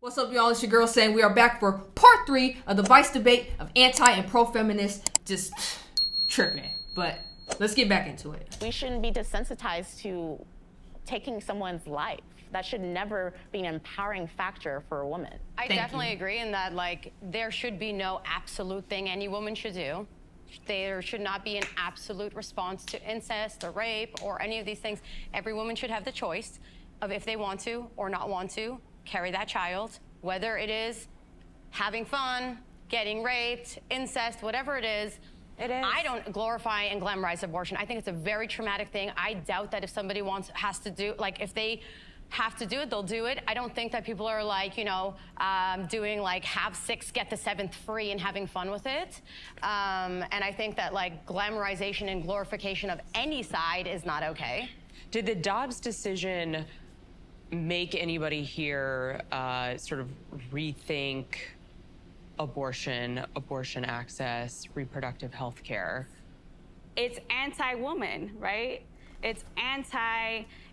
What's up, y'all? It's your girl saying we are back for part 3 of the Vice debate of anti and pro-feminists. Just tripping. But let's get back into it. We shouldn't be desensitized to taking someone's life. That should never be an empowering factor for a woman. I definitely agree in that, like, there should be no absolute thing any woman should do. There should not be an absolute response to incest or rape or any of these things. Every woman should have the choice of if they want to or not want to carry that child, whether it is having fun, getting raped, incest, whatever it is. I don't glorify and glamorize abortion. I think it's a very traumatic thing. I doubt that if somebody has to do, like, if they have to do it, they'll do it. I don't think that people are like, you know, doing like have 6, get the 7th free and having fun with it. And I think that like glamorization and glorification of any side is not okay. Did the Dobbs decision make anybody here sort of rethink abortion access, reproductive health care? It's anti-woman, right? It's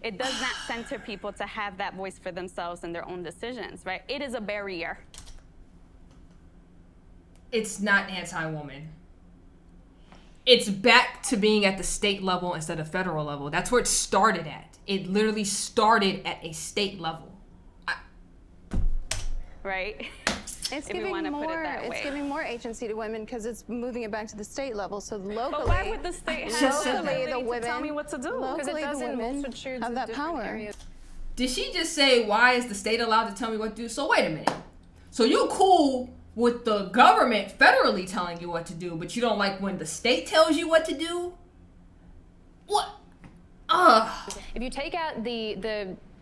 it does not center people to have that voice for themselves and their own decisions, right? It is a barrier. It's not anti-woman. It's back to being at the state level instead of federal level. That's where it started at. It literally started at a state level. Right? It's giving more agency to women because it's moving it back to the state level. So locally, but why would the state the women tell me what to do? Locally, the women have that power. Areas. Did she just say, why is the state allowed to tell me what to do? So wait a minute. So you cool with the government federally telling you what to do, but you don't like when the state tells you what to do? What? If you take out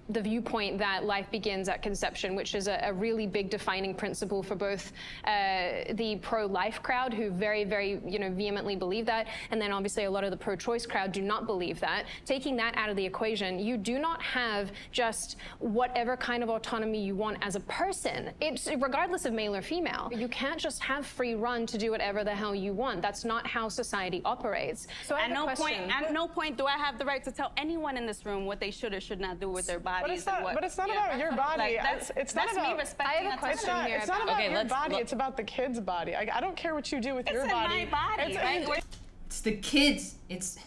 the viewpoint that life begins at conception, which is a really big defining principle for both the pro-life crowd, who very, very, vehemently believe that, and then obviously a lot of the pro-choice crowd do not believe that. Taking that out of the equation, you do not have just whatever kind of autonomy you want as a person. It's regardless of male or female. You can't just have free run to do whatever the hell you want. That's not how society operates. So at no point do I have the right to tell anyone in this room what they should or should not do with their body. But it's not about your body. It's not about me respecting that question here. It's not about your body. It's about the kid's body. I don't care what you do with your body. It's my body, right? It's the kids. It's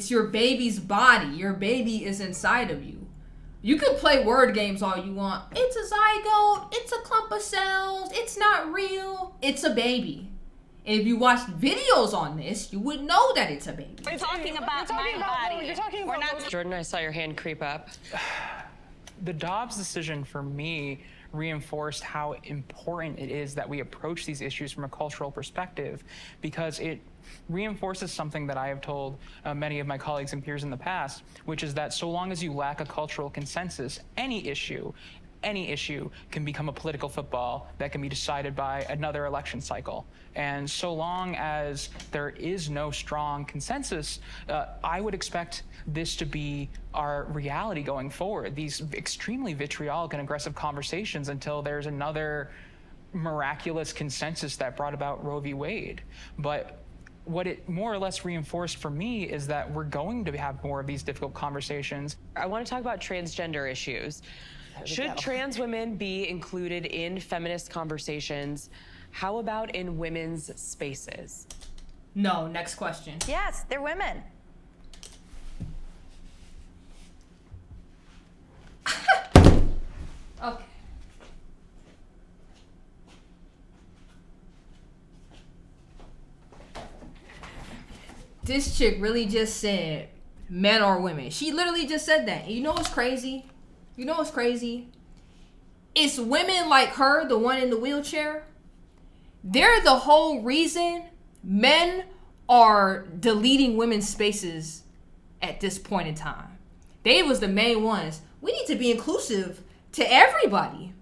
your baby's body. Your baby is inside of you. You can play word games all you want. It's a zygote. It's a clump of cells. It's not real. It's a baby. And if you watched videos on this, you would know that it's a baby. We're talking about my body. You're talking about Jordan, I saw your hand creep up. The Dobbs decision for me reinforced how important it is that we approach these issues from a cultural perspective, because it reinforces something that I have told many of my colleagues and peers in the past, which is that so long as you lack a cultural consensus, any issue can become a political football that can be decided by another election cycle. And so long as there is no strong consensus, I would expect this to be our reality going forward, these extremely vitriolic and aggressive conversations until there's another miraculous consensus that brought about Roe v. Wade. But what it more or less reinforced for me is that we're going to have more of these difficult conversations. I want to talk about transgender issues. Should trans women be included in feminist conversations? How about in women's spaces? No, next question. Yes, they're women. Okay. This chick really just said men or women. She literally just said that. And you know what's crazy? It's women like her, the one in the wheelchair. They're the whole reason men are deleting women's spaces at this point in time. They was the main ones. We need to be inclusive to everybody.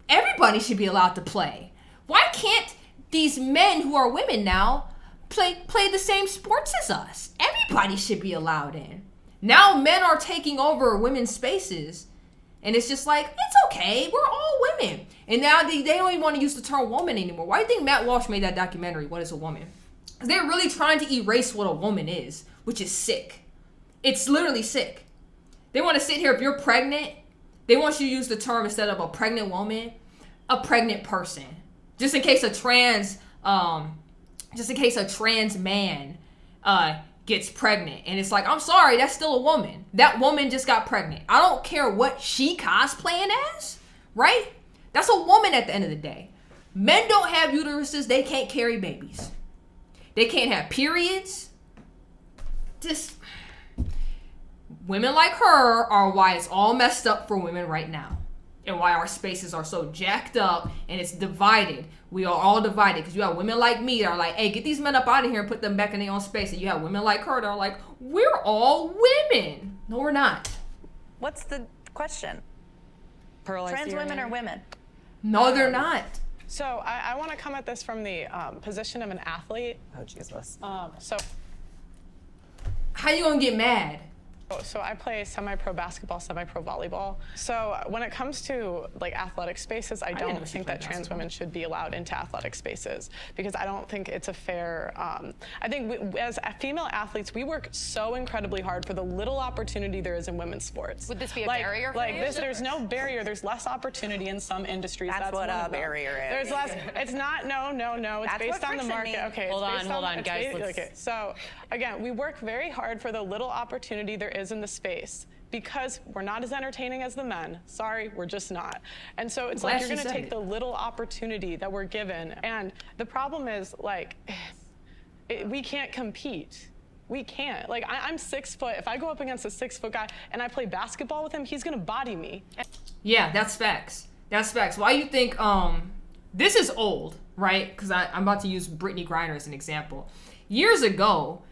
Everybody should be allowed to play. Why can't these men who are women now play the same sports as us? Everybody should be allowed in. Now men are taking over women's spaces. And it's just like, it's okay. We're all women. And now they don't even want to use the term woman anymore. Why do you think Matt Walsh made that documentary, What is a Woman? Because they're really trying to erase what a woman is, which is sick. It's literally sick. They want to sit here, if you're pregnant, They want you to use the term, instead of a pregnant woman, a pregnant person. Just in case a trans man gets pregnant. And it's like, I'm sorry, that's still a woman. That woman just got pregnant. I don't care what she cosplaying as, right? That's a woman at the end of the day. Men don't have uteruses. They can't carry babies. They can't have periods. Just women like her are why it's all messed up for women right now. And why our spaces are so jacked up and it's divided. We are all divided because you have women like me that are like, hey, get these men up out of here and put them back in their own space. And you have women like her that are like, we're all women. No, we're not. What's the question? Pearl, trans women are women. No, they're not. So I want to come at this from the position of an athlete. Oh, Jesus. So How you gonna get mad? So I play semi-pro basketball, semi-pro volleyball. So when it comes to like athletic spaces, I don't think that trans women should be allowed into athletic spaces because I don't think it's a fair. I think as female athletes, we work so incredibly hard for the little opportunity there is in women's sports. Would this be a barrier? Like this, there's no barrier. There's less opportunity in some industries. That's what a barrier is. There's less. It's not. No. It's based on the market. Means. Okay. Hold on, guys. Okay. So again, we work very hard for the little opportunity there is in the space because we're not as entertaining as the men. Sorry, we're just not. And so it's like you're going to take the little opportunity that we're given. And the problem is like, we can't compete. We can't. Like I'm 6 foot. If I go up against a 6 foot guy and I play basketball with him, he's going to body me. Yeah, that's facts. That's facts. Why you think this is old, right? Because I'm about to use Brittany Griner as an example. Years ago,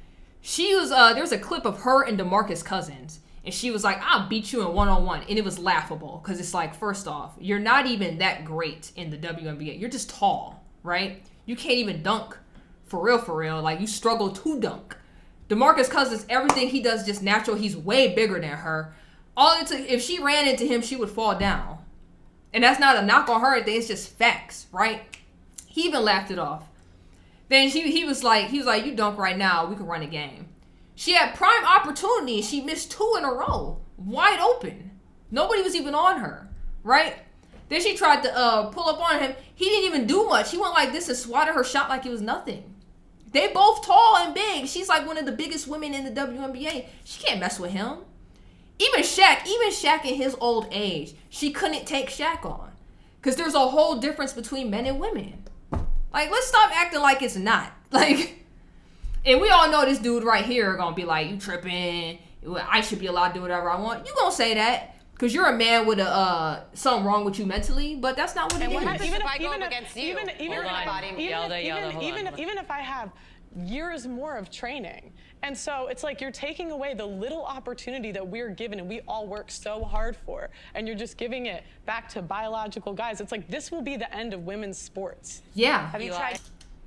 she was there's a clip of her and DeMarcus Cousins, and she was like, I'll beat you in one-on-one, and it was laughable because it's like, first off, you're not even that great in the WNBA. You're just tall, right? You can't even dunk for real. Like, you struggle to dunk. DeMarcus Cousins, everything he does is just natural. He's way bigger than her. If she ran into him, she would fall down. And that's not a knock on her. It's just facts, right? He even laughed it off. Then he was like, you dunk right now, we can run a game. She had prime opportunity, she missed 2 in a row, wide open. Nobody was even on her, right? Then she tried to pull up on him. He didn't even do much. He went like this and swatted her shot like it was nothing. They both tall and big. She's like one of the biggest women in the WNBA. She can't mess with him. Even Shaq in his old age, she couldn't take Shaq on. Because there's a whole difference between men and women. Like, let's stop acting like it's not. Like, and we all know this dude right here gonna be like, you tripping. I should be allowed to do whatever I want. You gonna say that because you're a man with something wrong with you mentally, but that's not what it is. Even if I go up against you, even if I have years more of training. And so it's like you're taking away the little opportunity that we're given and we all work so hard for, and you're just giving it back to biological guys. It's like this will be the end of women's sports. Yeah. Have you tried?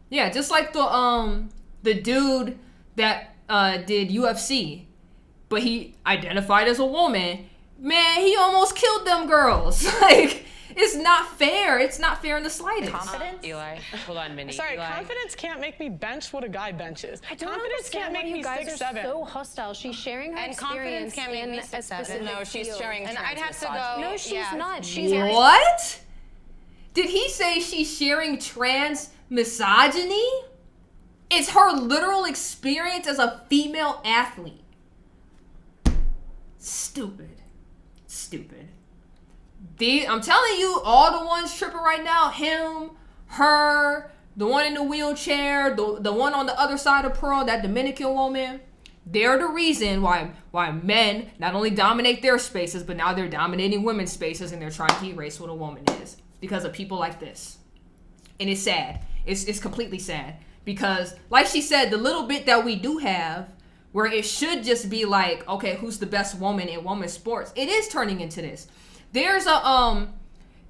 Yeah, just like the dude that did UFC, but he identified as a woman. Man, he almost killed them girls. Like, it's not fair. It's not fair in the slightest. Confidence? Eli, hold on, Minnie. Sorry, Eli. confidence can't make me bench what a guy benches. I don't Confidence can't make me you guys 6'7". are so hostile. She's sharing her And confidence experience can't make in me a 6'7". specific No, she's field. sharing And I'd have to trans go. No, she's yeah. not. She's What? Did he say she's sharing trans misogyny? It's her literal experience as a female athlete. Stupid. I'm telling you, all the ones tripping right now, him, her, the one in the wheelchair, the one on the other side of Pearl, that Dominican woman, they're the reason why men not only dominate their spaces, but now they're dominating women's spaces and they're trying to erase what a woman is because of people like this. And it's sad. It's completely sad because, like she said, the little bit that we do have where it should just be like, okay, who's the best woman in women's sports? It is turning into this. There's a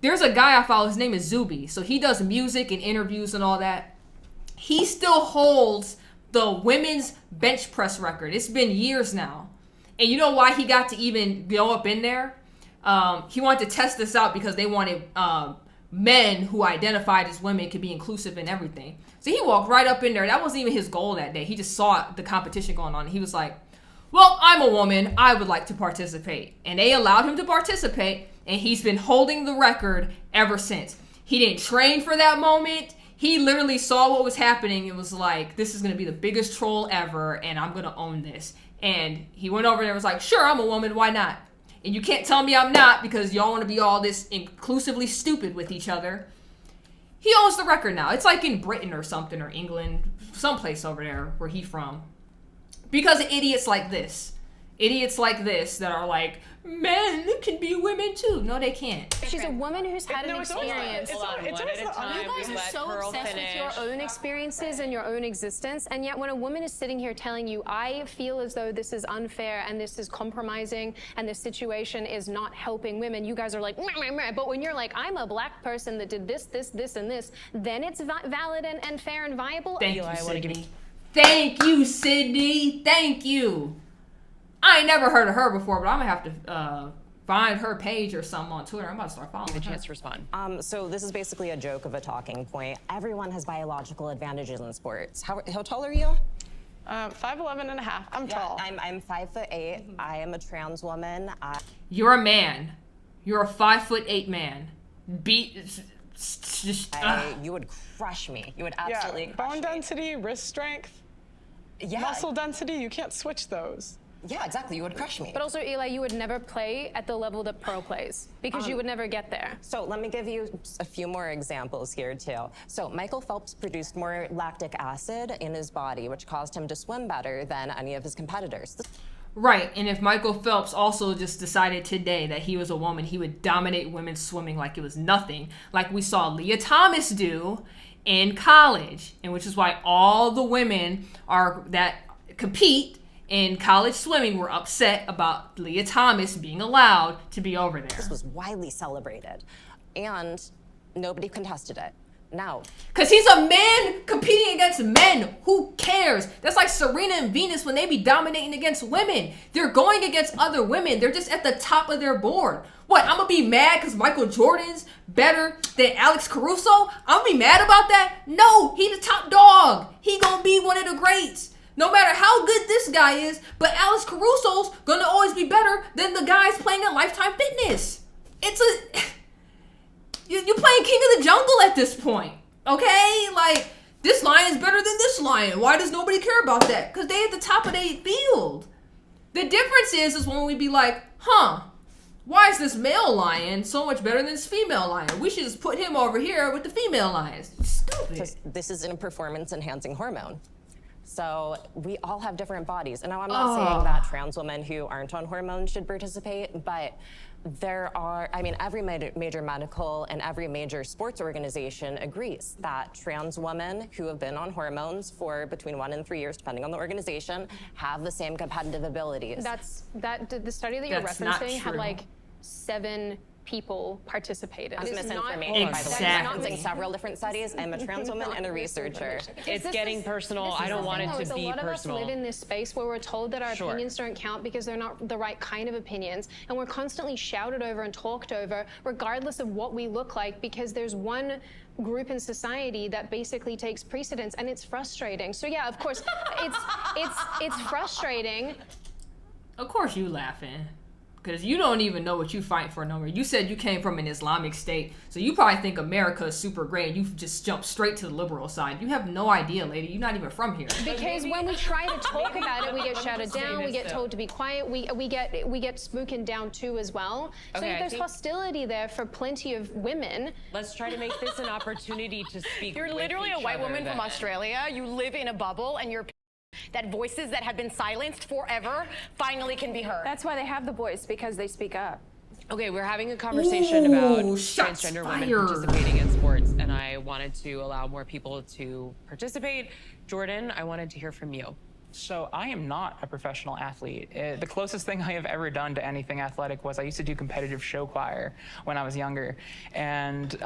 guy I follow, his name is Zuby. So he does music and interviews and all that. He still holds the women's bench press record. It's been years now. And you know why he got to even go up in there? He wanted to test this out because they wanted men who identified as women could be inclusive in everything. So he walked right up in there. That wasn't even his goal that day. He just saw the competition going on. He was like, well, I'm a woman. I would like to participate. And they allowed him to participate. And he's been holding the record ever since. He didn't train for that moment. He literally saw what was happening and was like, this is going to be the biggest troll ever, and I'm going to own this. And he went over there and was like, sure, I'm a woman, why not? And you can't tell me I'm not because y'all want to be all this inclusively stupid with each other. He owns the record now. It's like in Britain or something, or England, someplace over there where he's from. Because of idiots like this. Idiots like this that are like, men can be women too. No, they can't. She's a woman who's had an experience. You guys are so obsessed with your own experiences and your own existence, and yet when a woman is sitting here telling you, I feel as though this is unfair and this is compromising and this situation is not helping women, you guys are like, meh, meh, meh. But when you're like, I'm a black person that did this, this, this, and this, then it's valid and fair and viable. Thank you, Sydney. Thank you, Sydney. Thank you. I ain't never heard of her before, but I'm gonna have to find her page or something on Twitter. I'm about to start following her. Give a chance to respond. So this is basically a joke of a talking point. Everyone has biological advantages in sports. How tall are you? 5'11 and a half. I'm tall. I'm 5'8". I am a trans woman. You're a man. You're a 5'8" man. You would crush me. You would absolutely crush bone me. density, wrist strength, muscle density. You can't switch those. Yeah, exactly. You would crush me. But also, Eli, you would never play at the level that pro plays because you would never get there. So let me give you a few more examples here, too. So Michael Phelps produced more lactic acid in his body, which caused him to swim better than any of his competitors. Right, and if Michael Phelps also just decided today that he was a woman, he would dominate women's swimming like it was nothing, like we saw Leah Thomas do in college, and which is why all the women that compete in college swimming were upset about Leah Thomas being allowed to be over there. This was widely celebrated, and nobody contested it. Now, because he's a man competing against men. Who cares? That's like Serena and Venus when they be dominating against women. They're going against other women. They're just at the top of their board. What, I'm gonna be mad because Michael Jordan's better than Alex Caruso? I'm gonna be mad about that? No, he the top dog. He gonna be one of the greats. No matter how good this guy is, but Alex Caruso's gonna always be better than the guys playing at Lifetime Fitness. You're playing King of the Jungle at this point, okay? Like, this lion's better than this lion. Why does nobody care about that? Because they at the top of their field. The difference is when we be like, why is this male lion so much better than this female lion? We should just put him over here with the female lions. Stupid. This is a performance-enhancing hormone. So we all have different bodies. And now I'm not saying that trans women who aren't on hormones should participate, but there are, every major medical and every major sports organization agrees that trans women who have been on hormones for between 1 and 3 years, depending on the organization, have the same competitive abilities. The study that you're referencing had like 7 people participated. That's misinformation, by the way. I'm referencing several different studies. I'm a trans woman and a researcher. It's getting personal. I don't want it to be personal. A lot of us live in this space where we're told that our opinions don't count because they're not the right kind of opinions, and we're constantly shouted over and talked over regardless of what we look like because there's one group in society that basically takes precedence, and it's frustrating. So yeah, of course, it's frustrating. Of course you laughing. Because you don't even know what you fight for no more. You said you came from an Islamic state, so you probably think America is super great and you just jump straight to the liberal side. You have no idea, lady. You're not even from here. Because when we try to talk about it, we get shouted down, we get told to be quiet, we get spoken down too as well. So there's hostility there for plenty of women. Let's try to make this an opportunity to speak. You're literally a white woman from Australia. You live in a bubble and you're that voices that have been silenced forever finally can be heard. That's why they have the voice, because they speak up. Okay, we're having a conversation about transgender women participating in sports, and I wanted to allow more people to participate. Jordan, I wanted to hear from you. So I am not a professional athlete. The closest thing I have ever done to anything athletic was I used to do competitive show choir when I was younger. And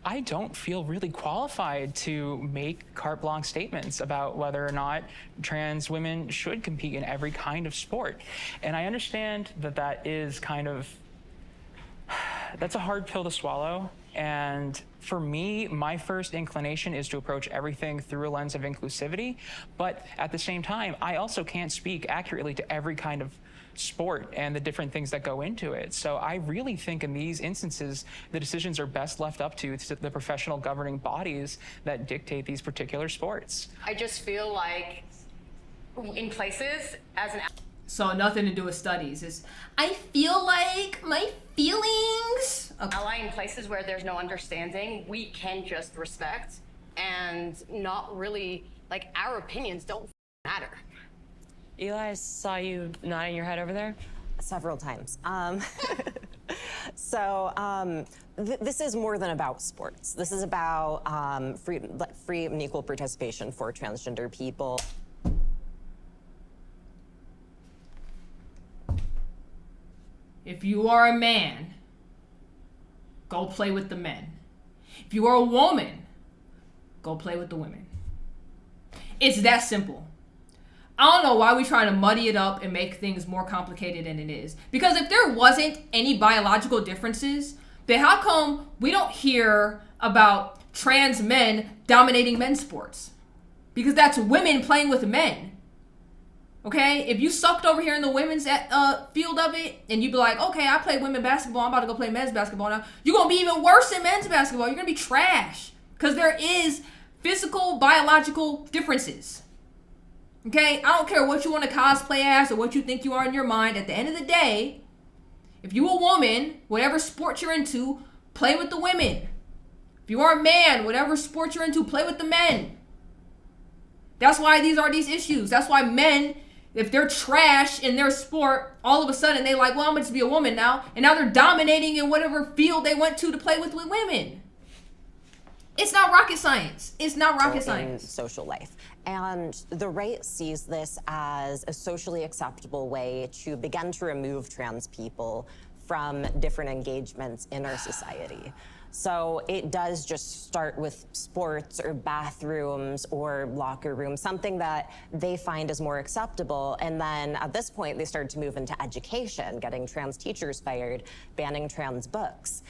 I don't feel really qualified to make carte blanche statements about whether or not trans women should compete in every kind of sport. And I understand that that is that's a hard pill to swallow. And for me, my first inclination is to approach everything through a lens of inclusivity. But at the same time, I also can't speak accurately to every kind of sport and the different things that go into it. So I really think in these instances, the decisions are best left up to the professional governing bodies that dictate these particular sports. I just feel like in places as an... So nothing to do with studies. It's, I feel like my feelings. Okay. Ally in places where there's no understanding, we can just respect and not really, like, our opinions don't matter. Eli, I saw you nodding your head over there. Several times. This is more than about sports. This is about free and equal participation for transgender people. If you are a man, go play with the men. If you are a woman, go play with the women. It's that simple. I don't know why we're trying to muddy it up and make things more complicated than it is. Because if there wasn't any biological differences, then how come we don't hear about trans men dominating men's sports? Because that's women playing with men. Okay? If you sucked over here in the women's field of it, and you'd be like, okay, I play women basketball, I'm about to go play men's basketball now. You're going to be even worse in men's basketball. You're going to be trash. Because there is physical, biological differences. Okay? I don't care what you want to cosplay as or what you think you are in your mind. At the end of the day, if you're a woman, whatever sport you're into, play with the women. If you are a man, whatever sport you're into, play with the men. That's why these are these issues. That's why men, if they're trash in their sport, all of a sudden they like, well, I'm going to be a woman now. And now they're dominating in whatever field they went to play with women. It's not rocket science. It's not rocket science. In social life. And the right sees this as a socially acceptable way to begin to remove trans people from different engagements in our society. So it does just start with sports or bathrooms or locker rooms, something that they find is more acceptable. And then at this point, they started to move into education, getting trans teachers fired, banning trans books.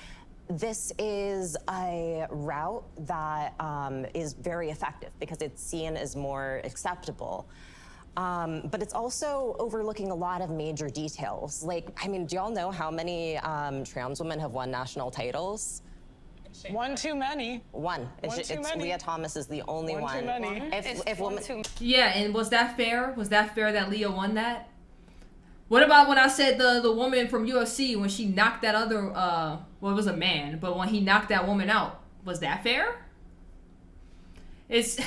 This is a route that is very effective because it's seen as more acceptable. But it's also overlooking a lot of major details. Like, I mean, do y'all know how many trans women have won national titles? One too many. One. It's Leah Thomas is the only one. One too many. If women... Yeah, and was that fair? Was that fair that Leah won that? What about when I said the woman from UFC when she knocked that other well, it was a man, but when he knocked that woman out, was that fair? It's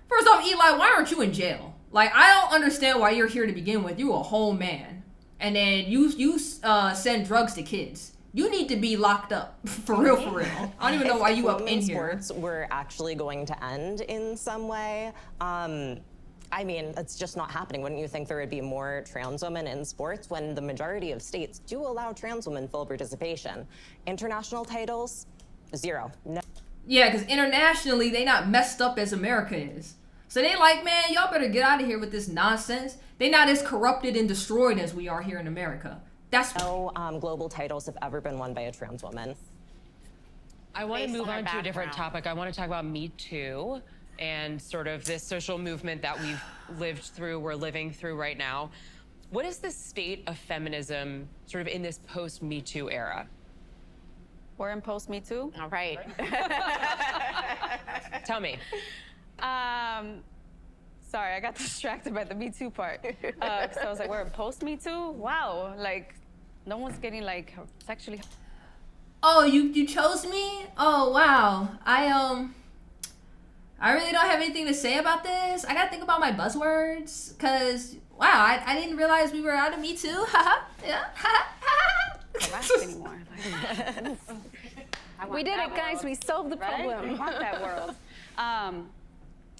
first off, Eli, why aren't you in jail? Like, I don't understand why you're here to begin with. You're a whole man, and then you send drugs to kids. You need to be locked up for real, for real. I don't even know why you up in here. Sports were actually going to end in some way. I mean, it's just not happening. Wouldn't you think there would be more trans women in sports when the majority of states do allow trans women full participation? International titles, 0. No. Yeah, because internationally, they not messed up as America is. So they like, man, y'all better get out of here with this nonsense. They not as corrupted and destroyed as we are here in America. That's no global titles have ever been won by a trans woman. I want to move on to a different topic. I want to talk about MeToo and sort of this social movement that we've lived through, we're living through right now. What is the state of feminism sort of in this post-MeToo era? We're in post-MeToo? All right. Tell me. Sorry, I got distracted by the MeToo part. So I was like, we're in post-MeToo? Wow, like, no one's getting, like, sexually... Oh, you chose me? Oh, wow. I really don't have anything to say about this. I gotta think about my buzzwords, because, wow, I didn't realize we were out of MeToo. Yeah. anymore. We did it, guys. We solved the problem. We want that world.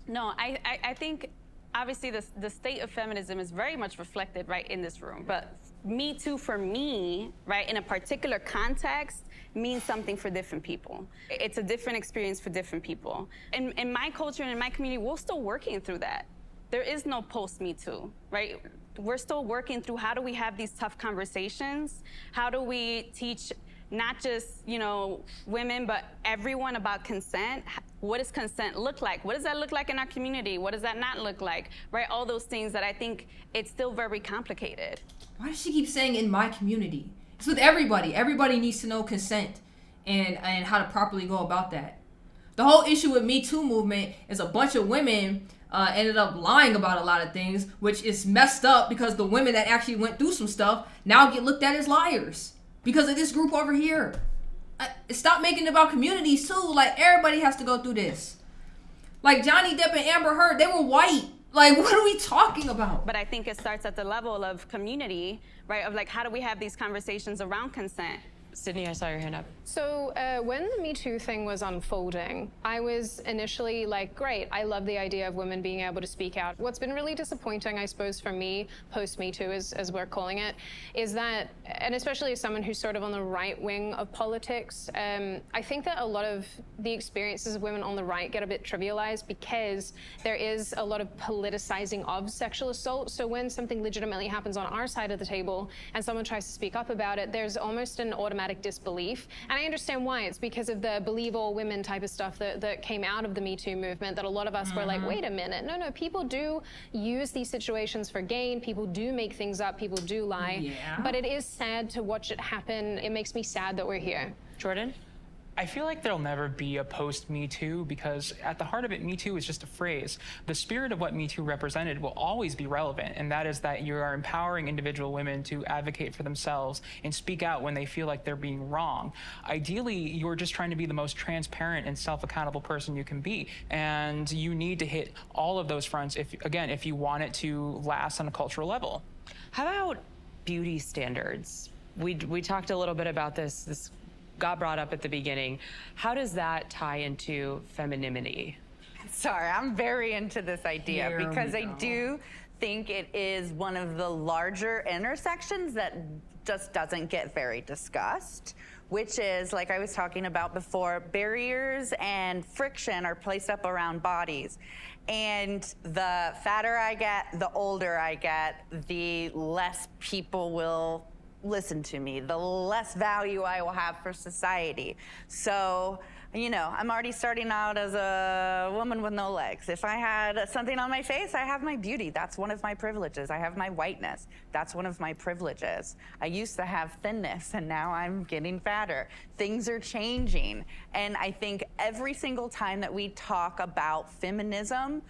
No, I think, obviously, the state of feminism is very much reflected right in this room. But Me Too, for me, right, in a particular context, means something for different people. It's a different experience for different people. In my culture and in my community, we're still working through that. There is no post-Me Too, right? We're still working through how do we have these tough conversations? How do we teach not just, you know, women, but everyone about consent? what does consent look like? What does that look like in our community? What does that not look like? Right? All those things that I think it's still very complicated. Why does she keep saying in my community? It's with everybody. Everybody needs to know consent and how to properly go about that. The whole issue with MeToo movement is a bunch of women ended up lying about a lot of things, which is messed up because the women that actually went through some stuff now get looked at as liars because of this group over here. Stop making it about communities too. Like, everybody has to go through this. Like, Johnny Depp and Amber Heard, they were white. Like, what are we talking about? But I think it starts at the level of community, right? Of like, how do we have these conversations around consent? Sydney, I saw your hand up. So when the Me Too thing was unfolding, I was initially like, great, I love the idea of women being able to speak out. What's been really disappointing, I suppose, for me, post-Me Too, as we're calling it, is that, and especially as someone who's sort of on the right wing of politics, I think that a lot of the experiences of women on the right get a bit trivialized because there is a lot of politicizing of sexual assault. So when something legitimately happens on our side of the table and someone tries to speak up about it, there's almost an automatic disbelief. And I understand why. It's because of the believe all women type of stuff that came out of the Me Too movement, that a lot of us were like, wait a minute, no, people do use these situations for gain. People do make things up. People do lie. Yeah. But it is sad to watch it happen. It makes me sad that we're here. Jordan? I feel like there'll never be a post-Me Too because at the heart of it, Me Too is just a phrase. The spirit of what Me Too represented will always be relevant, and that is that you are empowering individual women to advocate for themselves and speak out when they feel like they're being wrong. Ideally, you're just trying to be the most transparent and self-accountable person you can be, and you need to hit all of those fronts if you want it to last on a cultural level. How about beauty standards? We talked a little bit about this got brought up at the beginning. How does that tie into femininity? Sorry, I'm very into this idea because I do think it is one of the larger intersections that just doesn't get very discussed, which is, like I was talking about before, barriers and friction are placed up around bodies. And the fatter I get, the older I get, the less people will listen to me, the less value I will have for society. So, you know, I'm already starting out as a woman with no legs. If I had something on my face, I have my beauty. That's one of my privileges. I have my whiteness. That's one of my privileges. I used to have thinness, and now I'm getting fatter. Things are changing. And I think every single time that we talk about feminism,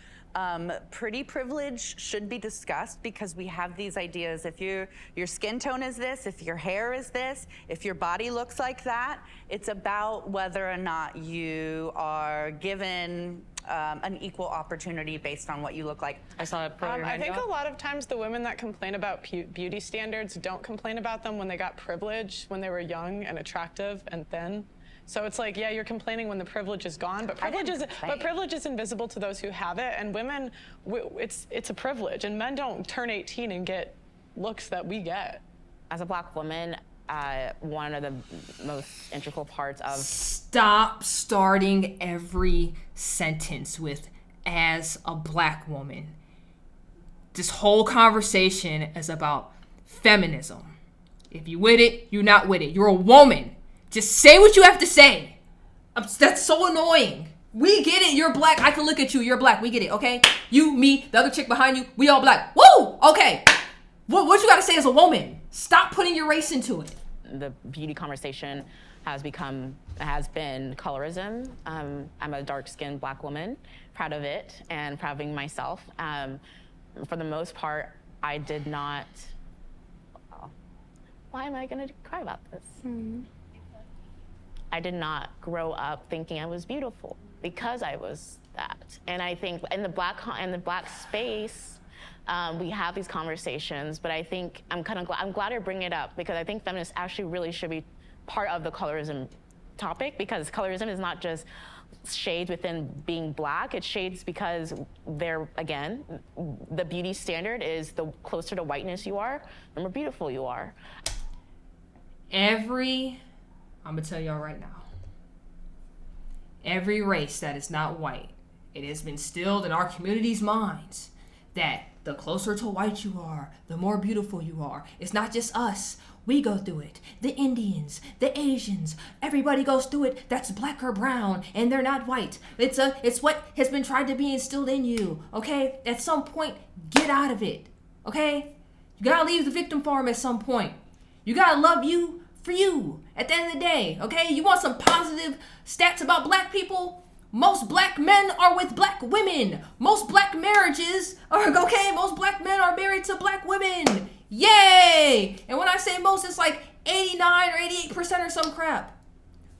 pretty privilege should be discussed because we have these ideas. If your skin tone is this, if your hair is this, if your body looks like that, it's about whether or not you are given an equal opportunity based on what you look like. I saw it. I think a lot of times the women that complain about beauty standards don't complain about them when they got privilege, when they were young and attractive and thin. So it's like, yeah, you're complaining when the privilege is gone, but privilege is invisible to those who have it. And women, it's a privilege, and men don't turn 18 and get looks that we get. As a Black woman, one of the most integral parts of... Stop starting every sentence with "as a Black woman." This whole conversation is about feminism. If you with it, you're not with it. You're a woman. Just say what you have to say. That's so annoying. We get it. You're Black. I can look at you. You're Black. We get it, okay? You, me, the other chick behind you, we all Black. Woo! Okay. What you got to say as a woman? Stop putting your race into it. The beauty conversation has been colorism. I'm a dark-skinned Black woman, proud of it and proud of being myself. For the most part, I did not... Why am I going to cry about this? Mm-hmm. I did not grow up thinking I was beautiful because I was that. And I think in the Black space, we have these conversations, but I think I'm glad to bring it up because I think feminists actually really should be part of the colorism topic, because colorism is not just shades within being Black, it's shades because again, the beauty standard is the closer to whiteness you are, the more beautiful you are. I'm gonna tell y'all right now, every race that is not white, it has been instilled in our community's minds that the closer to white you are, the more beautiful you are. It's not just us. We go through it. The Indians, the Asians, everybody goes through it that's black or brown, and they're not white. It's what has been tried to be instilled in you, okay? At some point, get out of it, okay? You gotta leave the victim farm at some point. You gotta love you for you at the end of the day, okay? You want some positive stats about black people? Most black men are with black women. Most black marriages are, okay, most black men are married to black women. Yay! And when I say most, it's like 89 or 88% or some crap.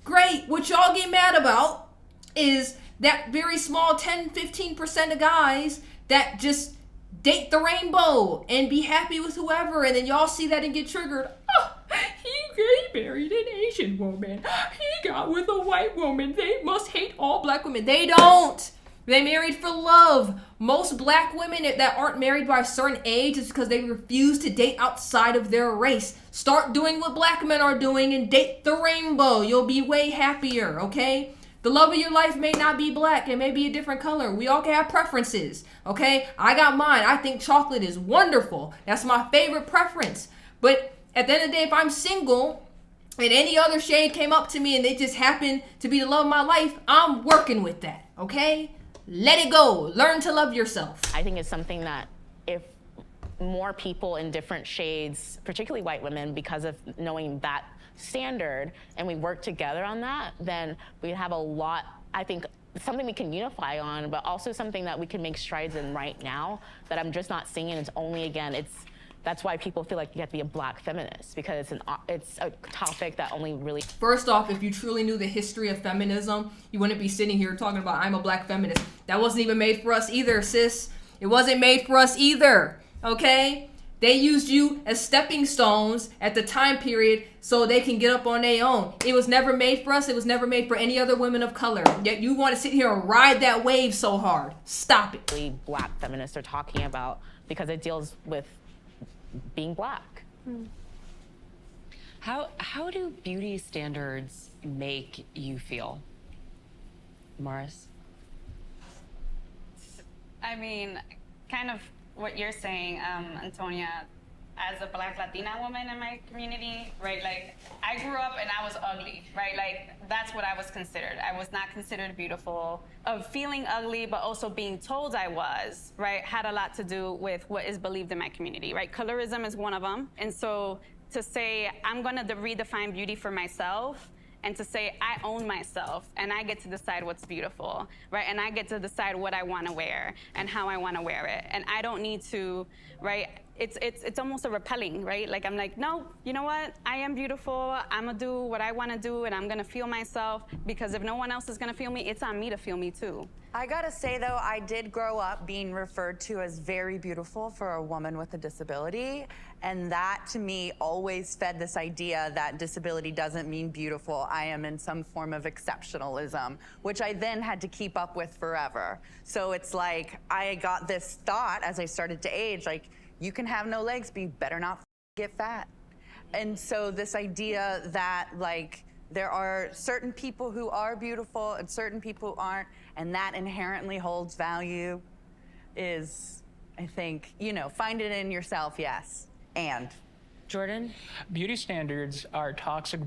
Great. What y'all get mad about is that very small 10-15% of guys that just date the rainbow and be happy with whoever, and then y'all see that and get triggered. Oh, he married an Asian woman. He got with a white woman. They must hate all black women. They don't. They married for love. Most black women that aren't married by a certain age is because they refuse to date outside of their race. Start doing what black men are doing and date the rainbow. You'll be way happier, okay? The love of your life may not be black. It may be a different color. We all can have preferences, okay? I got mine. I think chocolate is wonderful. That's my favorite preference. But at the end of the day, if I'm single and any other shade came up to me and they just happen to be the love of my life, I'm working with that, okay? Let it go. Learn to love yourself. I think it's something that if more people in different shades, particularly white women, because of knowing that standard, and we work together on that, then we have a lot, I think, something we can unify on, but also something that we can make strides in right now that I'm just not seeing. And it's only, again, that's why people feel like you have to be a black feminist, because it's a topic that only really... First off, if you truly knew the history of feminism, you wouldn't be sitting here talking about I'm a black feminist. That wasn't even made for us either, sis. It wasn't made for us either, okay? They used you as stepping stones at the time period so they can get up on their own. It was never made for us. It was never made for any other women of color. Yet you want to sit here and ride that wave so hard. Stop it. Black feminists are talking about, because it deals with being black. How do beauty standards make you feel, Morris? I mean, kind of what you're saying, Antonia, as a black Latina woman in my community, right? Like, I grew up and I was ugly, right? Like, that's what I was considered. I was not considered beautiful. Of feeling ugly, but also being told I was, right, had a lot to do with what is believed in my community, right? Colorism is one of them. And so to say, I'm gonna redefine beauty for myself, and to say I own myself and I get to decide what's beautiful, right? And I get to decide what I want to wear and how I want to wear it. And I don't need to, right? It's almost a repelling, right? Like, I'm like, no, you know what? I am beautiful. I'm gonna do what I want to do, and I'm gonna feel myself, because if no one else is gonna feel me, it's on me to feel me too. I gotta say though, I did grow up being referred to as very beautiful for a woman with a disability. And that to me always fed this idea that disability doesn't mean beautiful. I am in some form of exceptionalism, which I then had to keep up with forever. So it's like, I got this thought as I started to age, like, you can have no legs, but you better not get fat. And so this idea that, like, there are certain people who are beautiful and certain people who aren't, and that inherently holds value is, I think, you know, find it in yourself, yes. And Jordan? Beauty standards are toxic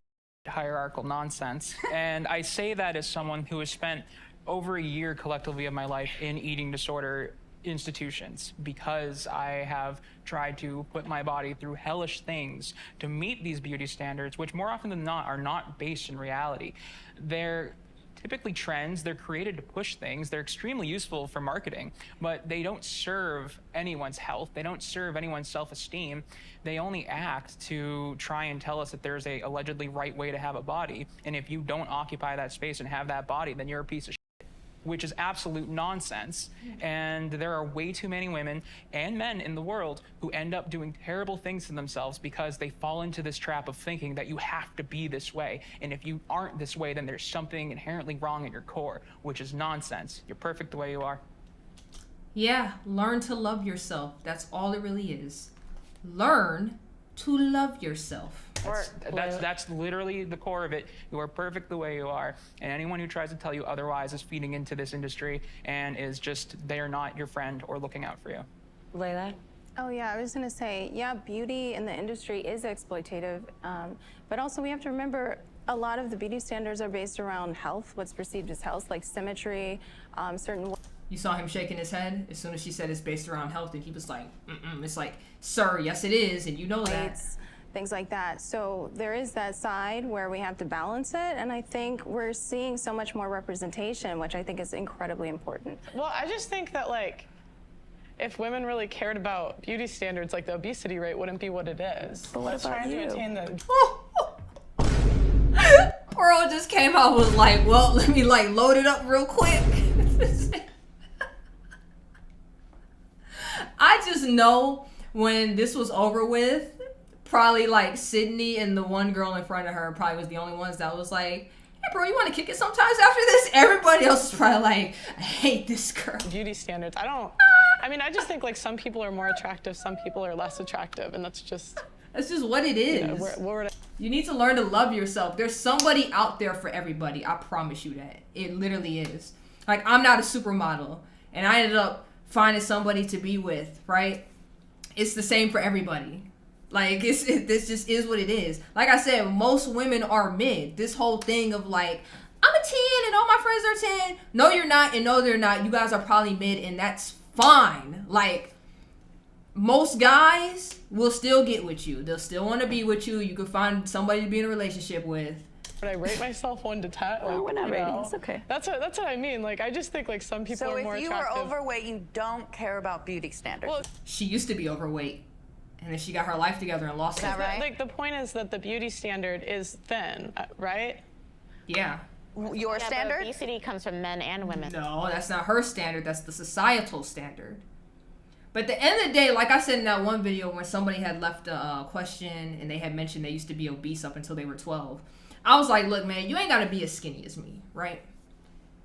hierarchical nonsense. And I say that as someone who has spent over a year collectively of my life in eating disorder institutions, because I have tried to put my body through hellish things to meet these beauty standards, which more often than not are not based in reality. They're typically trends, they're created to push things, they're extremely useful for marketing, but they don't serve anyone's health, they don't serve anyone's self-esteem. They only act to try and tell us that there's a allegedly right way to have a body, and if you don't occupy that space and have that body, then you're a piece of shit, which is absolute nonsense. And there are way too many women and men in the world who end up doing terrible things to themselves because they fall into this trap of thinking that you have to be this way. And if you aren't this way, then there's something inherently wrong at your core, which is nonsense. You're perfect the way you are. Yeah, learn to love yourself. That's all it really is. Learn to love yourself. That's literally the core of it. You are perfect the way you are. And anyone who tries to tell you otherwise is feeding into this industry and is just, they are not your friend or looking out for you. Layla? Oh yeah, I was gonna say, yeah, beauty in the industry is exploitative, but also we have to remember a lot of the beauty standards are based around health, what's perceived as health, like symmetry, certain. You saw him shaking his head as soon as she said it's based around health, and he was like, it's like, sir, yes it is, and you know that. Things like that. So there is that side where we have to balance it, and I think we're seeing so much more representation, which I think is incredibly important. Well, I just think that, like, if women really cared about beauty standards, like, the obesity rate wouldn't be what it is. But what about you? To attain the... Pearl just came out was like, well, let me like load it up real quick. I just know when this was over with, probably like Sydney and the one girl in front of her probably was the only ones that was like, hey bro, you want to kick it sometimes after this? Everybody else is probably like, I hate this girl. Beauty standards. I mean, I just think like some people are more attractive, some people are less attractive, and that's just what it is. You know, you need to learn to love yourself. There's somebody out there for everybody. I promise you that. It literally is. Like, I'm not a supermodel, and I ended up finding somebody to be with, right? It's the same for everybody. Like, this just is what it is. Like I said, most women are mid. This whole thing of like, I'm a 10 and all my friends are 10. No, you're not, and no, they're not. You guys are probably mid, and that's fine. Like, most guys will still get with you. They'll still want to be with you. You can find somebody to be in a relationship with. When I rate myself 1 to 10, like, we're not rating. It's okay. That's what I mean. Like, I just think like some people are more attractive. So if you are overweight, you don't care about beauty standards. Well, she used to be overweight, and then she got her life together and lost it. Is that right? Like, the point is that the beauty standard is thin, right? Yeah. Your standard? Obesity comes from men and women. No, that's not her standard. That's the societal standard. But at the end of the day, like I said in that one video when somebody had left a question and they had mentioned they used to be obese up until they were 12, I was like, look, man, you ain't got to be as skinny as me, right?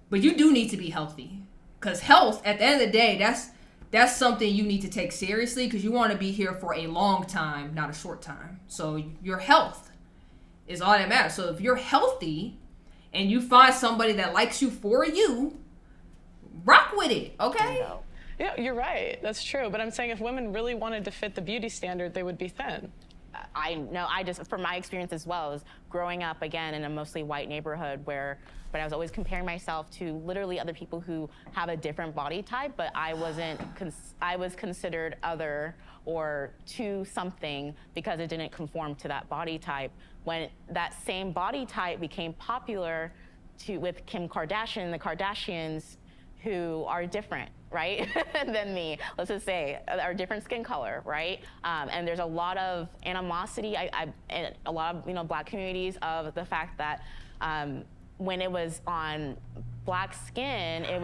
But you do need to be healthy. Because health, at the end of the day, that's something you need to take seriously because you want to be here for a long time, not a short time. So your health is all that matters. So if you're healthy and you find somebody that likes you for you, rock with it, okay? Yeah, you're right. That's true. But I'm saying if women really wanted to fit the beauty standard, they would be thin. I know, from my experience as well, is growing up again in a mostly white neighborhood but I was always comparing myself to literally other people who have a different body type, but I was considered other or to something because it didn't conform to that body type. When that same body type became popular with Kim Kardashian, the Kardashians, who are different, right, than me, let's just say, are different skin color, right? And there's a lot of animosity, in a lot of black communities of the fact that when it was on black skin,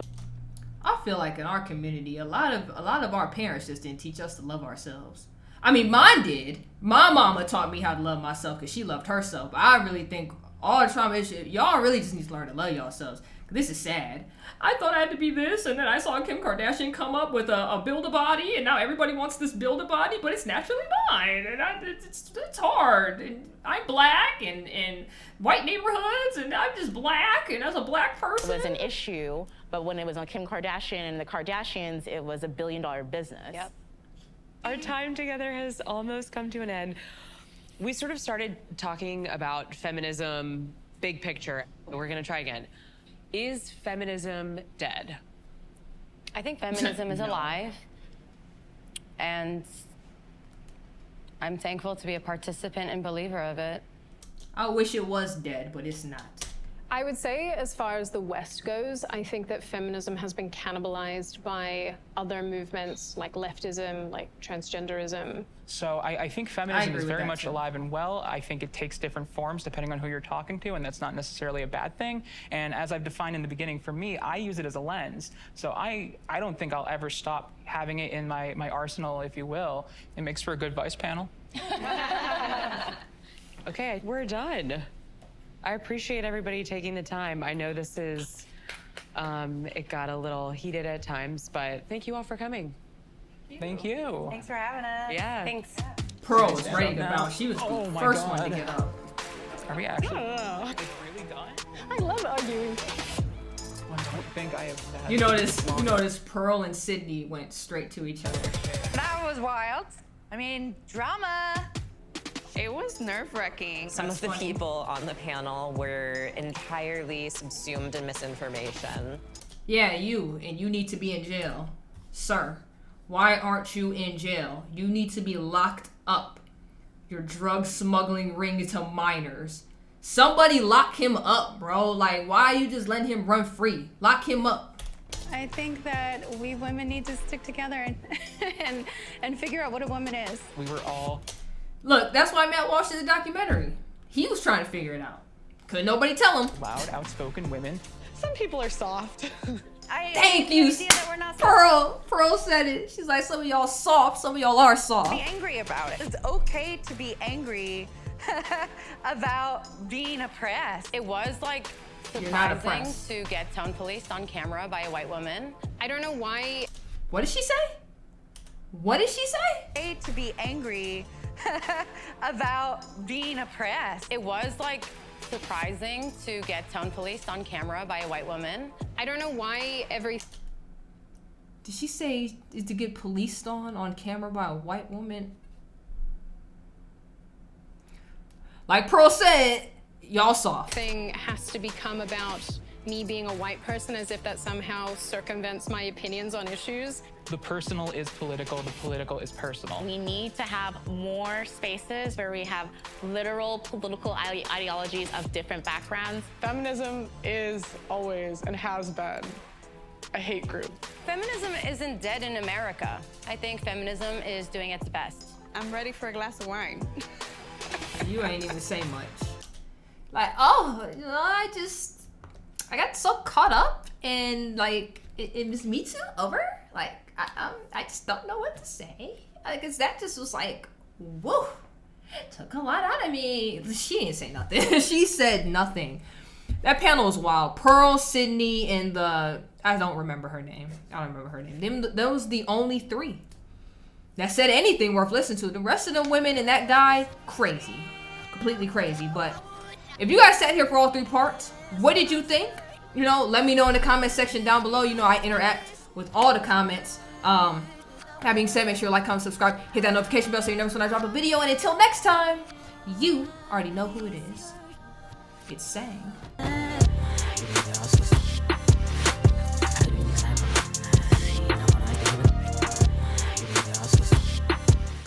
I feel like in our community, a lot of our parents just didn't teach us to love ourselves. I mean, mine did. My mama taught me how to love myself because she loved herself. But I really think all the trauma issues, y'all really just need to learn to love yourselves. This is sad. I thought I had to be this, and then I saw Kim Kardashian come up with a build-a-body, and now everybody wants this build-a-body, but it's naturally mine, and it's hard. And I'm black, and in white neighborhoods, and I'm just black, and as a black person. It was an issue, but when it was on Kim Kardashian and the Kardashians, it was $1 billion business. Yep. Our time together has almost come to an end. We sort of started talking about feminism, big picture. We're gonna try again. Is feminism dead? I think feminism is alive, and I'm thankful to be a participant and believer of it. I wish it was dead, but it's not. I would say, as far as the West goes, I think that feminism has been cannibalized by other movements like leftism, like transgenderism. So I think feminism is very much alive and well. I think it takes different forms depending on who you're talking to, and that's not necessarily a bad thing. And as I've defined in the beginning, for me, I use it as a lens. So I don't think I'll ever stop having it in my arsenal, if you will. It makes for a good vice panel. Okay, we're done. I appreciate everybody taking the time. I know this is, it got a little heated at times, but thank you all for coming. Thank you. Thanks for having us. Yeah. Thanks. Pearl was ready to bounce. She was the first one to get up. Are we actually really done? I love arguing. don't think I have that. You notice Pearl and Sydney went straight to each other. That was wild. I mean, drama. It was nerve-wracking. Some of the people on the panel were entirely subsumed in misinformation. Yeah, you need to be in jail. Sir, why aren't you in jail? You need to be locked up. Your drug smuggling ring to minors. Somebody lock him up, bro. Like, why are you just letting him run free? Lock him up. I think that we women need to stick together and figure out what a woman is. We were all... Look, that's why Matt watched the documentary. He was trying to figure it out. Couldn't nobody tell him. Loud, outspoken women. Some people are soft. Thank you, Pearl said it. She's like, some of y'all soft, some of y'all are soft. Be angry about it. It's okay to be angry about being oppressed. It was like surprising to get tone policed on camera by a white woman. I don't know why. What did she say? What did she say? Okay to be angry about being oppressed. It was like surprising to get tone policed on camera by a white woman. I don't know why Did she say to get policed on camera by a white woman? Like Pearl said, y'all soft. Thing has to become about me being a white person, as if that somehow circumvents my opinions on issues. The personal is political, the political is personal. We need to have more spaces where we have literal political ideologies of different backgrounds. Feminism is always and has been a hate group. Feminism isn't dead in America. I think feminism is doing its best. I'm ready for a glass of wine. You ain't even say much. Like, oh, you know, I got so caught up and like it was MeToo over. Like I just don't know what to say. Because that just was like, whoa, took a lot out of me. She didn't say nothing. She said nothing. That panel was wild. Pearl, Sydney, and I don't remember her name. Those the only three that said anything worth listening to. The rest of the women and that guy, crazy. Completely crazy. But if you guys sat here for all three parts, what did you think? You know, let me know in the comment section down below. You know, I interact with all the comments. That being said, make sure to like, comment, subscribe, hit that notification bell so you never miss when I drop a video. And until next time, you already know who it is. It's Sang.